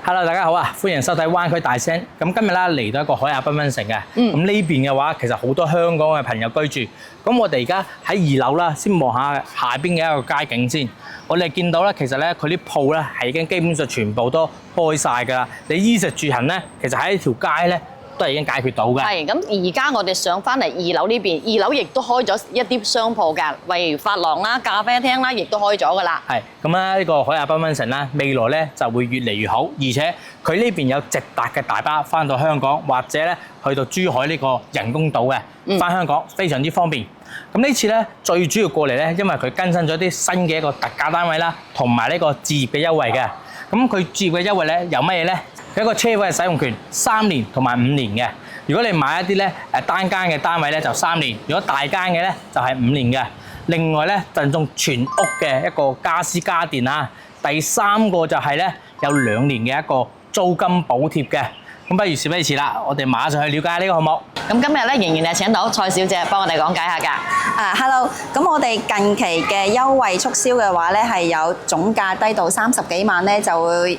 Hello， 大家好啊！歡迎收睇灣區大聲。咁今日咧嚟到一個海亞繽紛城嘅。咁呢邊嘅話，其實好多香港嘅朋友居住。咁我哋而家喺2樓啦，先望下下邊嘅一個街景先。我哋見到咧，其實咧佢啲鋪咧係已經基本上全部都開晒㗎啦。你衣食住行咧，其實喺條街咧都係已經解決到嘅。係咁，而家我哋上翻嚟2樓呢邊，2樓亦都開咗一啲商鋪㗎，例如髮廊啦、咖啡廳啦，亦都開咗㗎啦。係咁咧，呢個海亞繽紛城啦，未來咧就會越嚟越好，而且佢呢邊有直達嘅大巴翻到香港，或者咧去到珠海呢個人工島嘅，翻香港非常之方便。咁呢次咧最主要過嚟咧，因為佢更新咗啲新嘅一個特價單位啦，同埋呢個置業嘅優惠嘅。咁佢置業嘅優惠咧有乜嘢咧？佢一個車位嘅使用權3年同埋5年嘅。如果你買一啲咧單間嘅單位咧就3年，如果大間嘅咧就係5年嘅。另外咧贈送全屋嘅一個家私家電啊。第3個就係咧有2年嘅一個租金補貼嘅。咁不如事不宜遲啦，我哋馬上去了解呢個項目。咁今日咧仍然係請到蔡小姐幫我哋講解下㗎。Hello， 咁我哋近期嘅優惠促銷嘅話咧，係有總價低到30幾萬咧，就會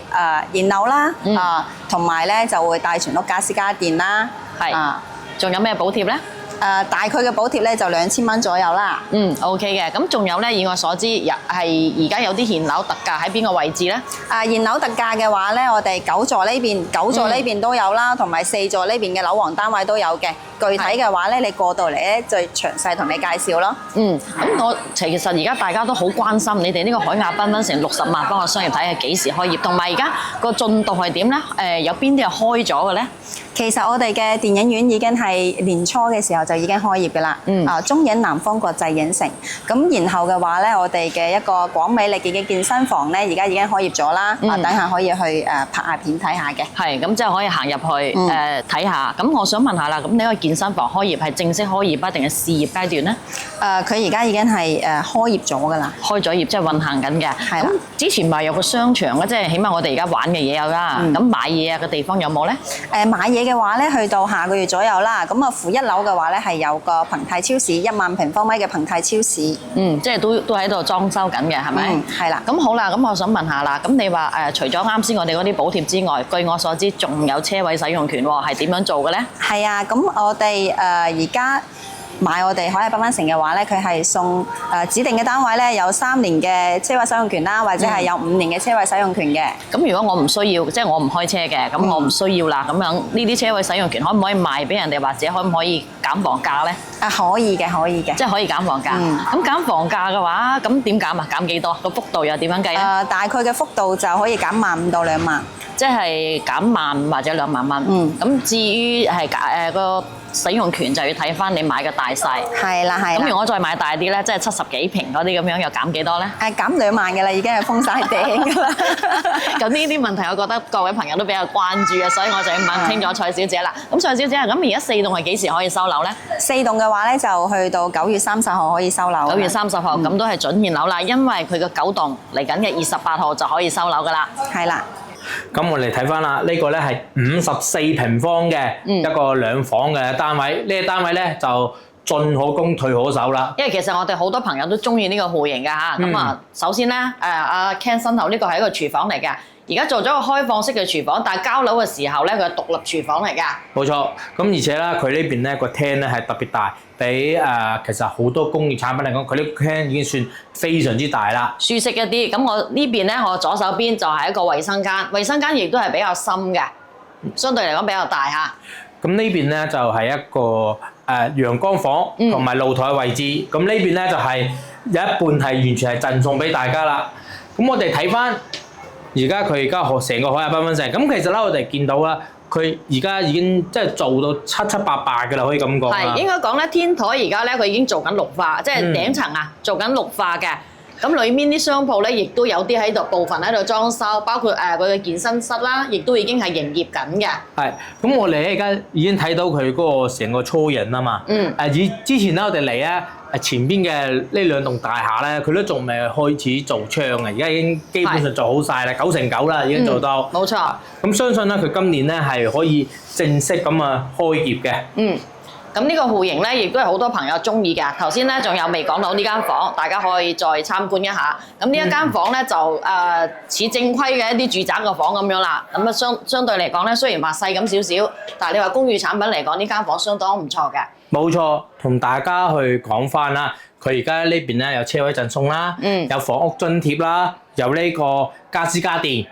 現樓啦，同埋咧就會帶全屋家私家電啦。係。仲有咩補貼咧？大概嘅補貼咧就2000蚊左右啦。OK 嘅。咁仲有咧，以我所知，係而家有啲現樓特價喺邊個位置咧？現樓特價嘅話咧，我哋9座呢邊都有啦，同埋4座呢邊嘅樓王單位都有嘅。具體嘅話咧，你過到嚟咧，再詳細同你介紹咯。咁我其實而家大家都好關心你哋呢個海亞繽紛城60萬方嘅商業體係幾時開業，同埋而家個進度係點咧？有邊啲係開咗嘅咧？其實我哋嘅電影院已經係年初嘅時候就已經開業㗎啦。中影南方國際影城。咁然後嘅話咧，我哋嘅一個廣美利健嘅健身房咧，而家已經開業咗啦。等下可以去拍下片睇下嘅。係，咁即係可以行入去睇下。咁我想問下啦，咁呢個健身房開業係正式開業啊，定係試業階段咧？佢而家已經係開業咗㗎啦。開咗業即係運行緊嘅。係。咁之前咪有個商場咧，即係起碼我哋而家玩嘅嘢有啦。咁買嘢啊嘅地方有冇咧？買嘢嘅話咧，去到下個月左右啦。咁啊，負1樓嘅話咧，係有個彭泰超市1萬平方米嘅彭泰超市。即係都喺度裝修緊嘅，係咪？係啦。咁好啦，咁我想問下啦，咁你話除咗啱先我哋嗰啲補貼之外，據我所知仲有車位使用權喎，係點樣做嘅咧？係啊，咁我哋而家買我哋海亞繽紛城嘅話咧，佢係送指定嘅單位咧有3年嘅車位使用權啦，或者係有5年嘅車位使用權嘅。咁如果我唔需要，即係我唔開車嘅，咁我唔需要啦，咁樣呢啲車位使用權可唔可以賣俾人哋，或者可唔可以減房價咧？可以嘅，可以嘅。即係可以減房價。咁減房價嘅話，咁點減啊？減幾多？個幅度又點樣計咧？大概嘅幅度就可以減1500到2萬。即係減15,000或者2萬蚊。咁至於係個使用權就要睇翻你買嘅大細。係啦，係啦。咁如果我再買大啲咧，即係70幾平嗰啲咁樣，又減幾多咧？減2萬嘅啦，已經係封晒頂㗎啦。咁呢啲問題，我覺得各位朋友都比較關注嘅，所以我就要問清楚蔡小姐啦。咁蔡小姐，咁而家4棟係幾時可以收樓咧？4棟嘅話咧，就去到9月30號可以收樓。9月30號咁都係準現樓啦，因為佢嘅9棟嚟緊嘅28號就可以收樓㗎啦。係啦。咁我哋睇翻啦，呢個咧係54平方嘅一個2房嘅單位，呢個單位咧就進可攻退可守啦。因為其實我哋好多朋友都中意呢個戶型㗎嚇。咁首先咧，阿 Ken 身後呢個係一個廚房嚟嘅。而家做咗個開放式嘅廚房，但係交樓嘅時候咧，佢係獨立廚房嚟㗎。冇錯，咁而且咧，佢呢邊咧個廳咧係特別大，比其實好多工業產品嚟講，佢呢個廳已經算非常之大啦，舒適一啲。咁我呢邊咧，我左手邊就係一個衞生間，衞生間亦都係比較深嘅，相對嚟講比較大嚇。咁呢邊咧就係一個陽光房同埋露台嘅位置，咁呢邊咧就係有一半係完全係贈送俾大家啦。咁我哋睇翻。而家佢成個海亞繽紛城，咁其實咧我哋見到啦，佢而家已經即係做到七七八八嘅啦，可以咁講。係應該講咧，天台而家咧佢已經做緊綠化，即係頂層啊做緊綠化嘅。咁裏面啲商鋪咧，亦都有啲喺度部分喺度裝修，包括佢嘅健身室啦，亦都已經係營業緊嘅。係，咁我哋而家已經睇到佢嗰個成個初型啊嘛。之前咧我哋嚟咧。前邊嘅呢2棟大廈咧，佢都仲未開始做窗嘅，而家已經基本上做好晒啦，9成9啦，已經做到。冇錯。咁相信咧，佢今年咧係可以正式咁啊開業嘅。咁呢個戶型咧，亦都係好多朋友中意嘅。頭先咧仲有未講到呢間房，大家可以再參觀一下。咁呢一間房咧就似正規嘅一啲住宅嘅房咁樣啦。咁啊相對嚟講咧，雖然話細咁少少，但係你話公寓產品嚟講，呢間房相當唔錯嘅。冇錯，同大家去講翻啦。佢而家呢邊咧有車位贈送啦，有房屋津貼啦，有呢個家私家電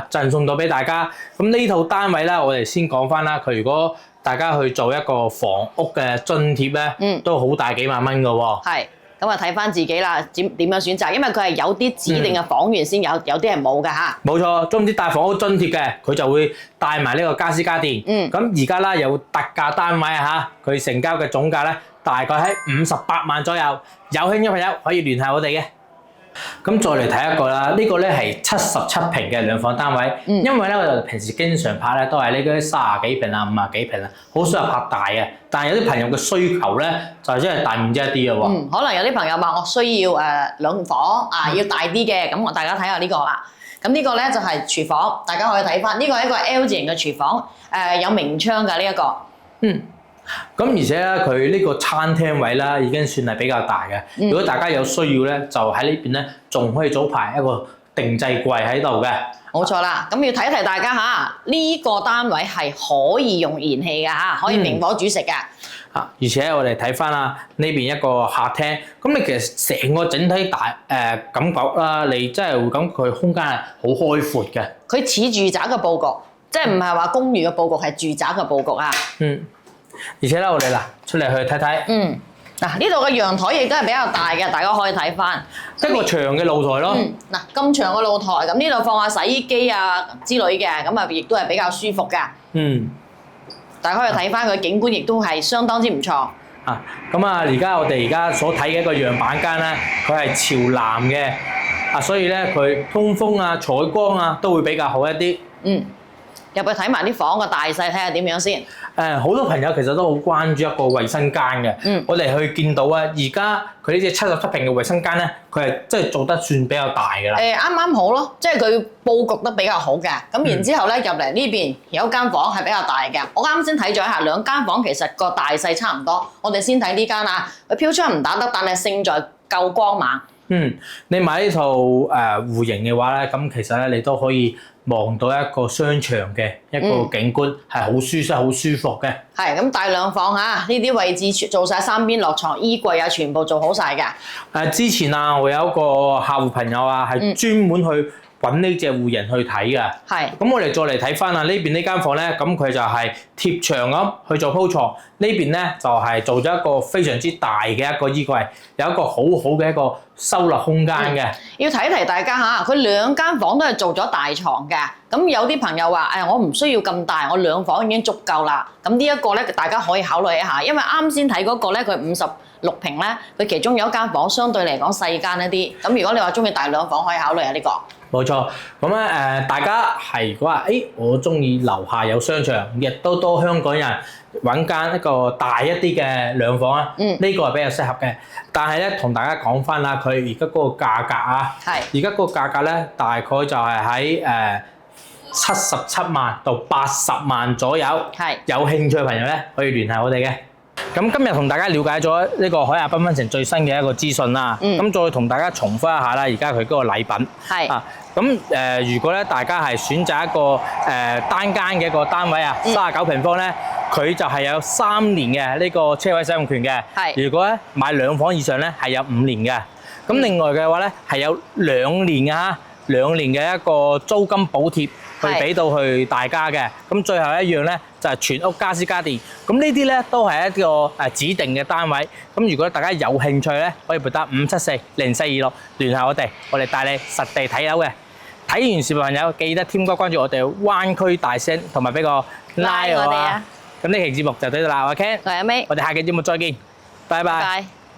贈送到俾大家。咁呢套單位咧，我哋先講翻啦。佢如果大家去做一個房屋嘅津貼咧，都好大幾萬蚊㗎喎。係，咁啊睇翻自己啦，點樣選擇？因為佢係有啲指定嘅房源先有，有啲係冇㗎嚇。冇錯，總之帶房屋津貼嘅，佢就會帶埋呢個家私家電。咁而家啦有特價單位嚇，佢成交嘅總價咧大概喺58萬左右。有興趣嘅朋友可以聯繫我哋嘅。咁再嚟睇一個啦，呢個咧係77平嘅兩房單位。因為咧我哋平時經常拍咧都係呢啲30幾平啊、50幾平啊，好少係拍大嘅。但係有啲朋友嘅需求咧就真係大面積一啲嘅喎。可能有啲朋友話我需要兩房啊，要大啲嘅，咁大家睇下呢個啦。咁呢個咧就係廚房，大家可以睇翻，呢個係一個 L 字型嘅廚房，有明窗嘅呢一個。咁而且咧，佢呢個餐廳位啦，已經算係比較大嘅。如果大家有需要咧，就喺呢邊咧，仲可以組排一個定制櫃喺度嘅。冇錯啦，咁要提一提大家嚇，呢個單位係可以用燃氣嘅嚇，可以明火煮食嘅。而且我哋睇翻啦，呢邊一個客廳，咁你其實成個整體感覺啦，你真係會感覺佢空間係好開闊嘅。佢似住宅嘅佈局，即係唔係話公寓嘅佈局，係住宅嘅佈局啊。而且咧，我哋出嚟去睇睇。嗱，呢度嘅陽台亦都係比較大嘅，大家可以睇翻一個長嘅露台咯。嗱，咁長嘅露台，咁呢度放下洗衣機啊之類嘅，咁啊亦都係比較舒服嘅。大家可以睇翻佢景觀，亦都係相當之唔錯。咁我哋而家所睇嘅一個樣板間咧，佢係朝南嘅，所以咧佢通風啊、採光啊都會比較好一啲。入去睇埋啲房嘅大細，睇下點樣先。好多朋友其實都好關注一個衞生間嘅。我哋去見到啊，而家佢呢隻77平嘅衞生間咧，佢係真係做得算比較大㗎啦。啱啱好咯，即係佢佈局得比較好嘅。咁然之後咧，入嚟呢邊有一間房係比較大嘅。我啱先睇咗一下，兩間房其實個大細差唔多。我哋先睇呢間啊，佢飄窗唔打得，但係勝在夠光猛。你買呢套戶型嘅話咧，咁其實咧你都可以望到一個商場嘅一個景觀，係好舒適、好舒服嘅。係咁大兩房嚇，呢啲位置做晒三邊落床、衣櫃啊，全部做好晒嘅。之前我有一個客戶朋友係專門去揾呢隻戶型去睇嘅。咁我哋再嚟睇翻呢邊呢間房咧，咁佢就係貼牆咁去做鋪床。呢邊咧就係做咗一個非常之大嘅一個衣櫃，有一個好好嘅一個收納空間嘅。要提一提大家嚇，佢兩間房都係做咗大床嘅。咁有啲朋友話：我唔需要咁大，我兩房已經足夠啦。咁呢一個咧，大家可以考慮一下，因為啱先睇嗰個咧，佢56平咧，佢其中有一間房相對嚟講細間一啲。咁如果你話中意大兩房，可以考慮下呢個。冇錯，咁咧大家係如果話我中意樓下有商場，亦都多香港人揾間一個大一啲嘅兩房啊，呢個係比較適合嘅。但係咧，同大家講翻啦，佢而家嗰個價格啊，而家嗰個價格咧，大概就係喺77萬到80萬左右。有興趣嘅朋友咧，可以聯繫我哋嘅。咁今日同大家了解咗呢個海亞繽紛城最新嘅一個資訊啦。咁再同大家重複一下啦，而家佢嗰個禮品。如果咧大家係選擇一個單間嘅一個單位啊，39平方咧，佢就係有3年嘅呢個車位使用權嘅。如果咧買兩房以上咧，係有5年嘅。咁另外嘅話咧，係有2年啊，2年嘅一個租金補貼。去俾到去大家嘅，咁最後一樣咧就係全屋家私家電，咁呢啲咧都係一個指定嘅單位，咁如果大家有興趣咧，可以撥打5740426聯繫我哋帶你實地睇樓嘅。睇完視頻朋友記得添加關注我哋灣區大聲，同埋俾個拉我啊！咁呢期節目就到呢度啦，我係Ken，我係阿 May，我哋下期節目再見，拜拜。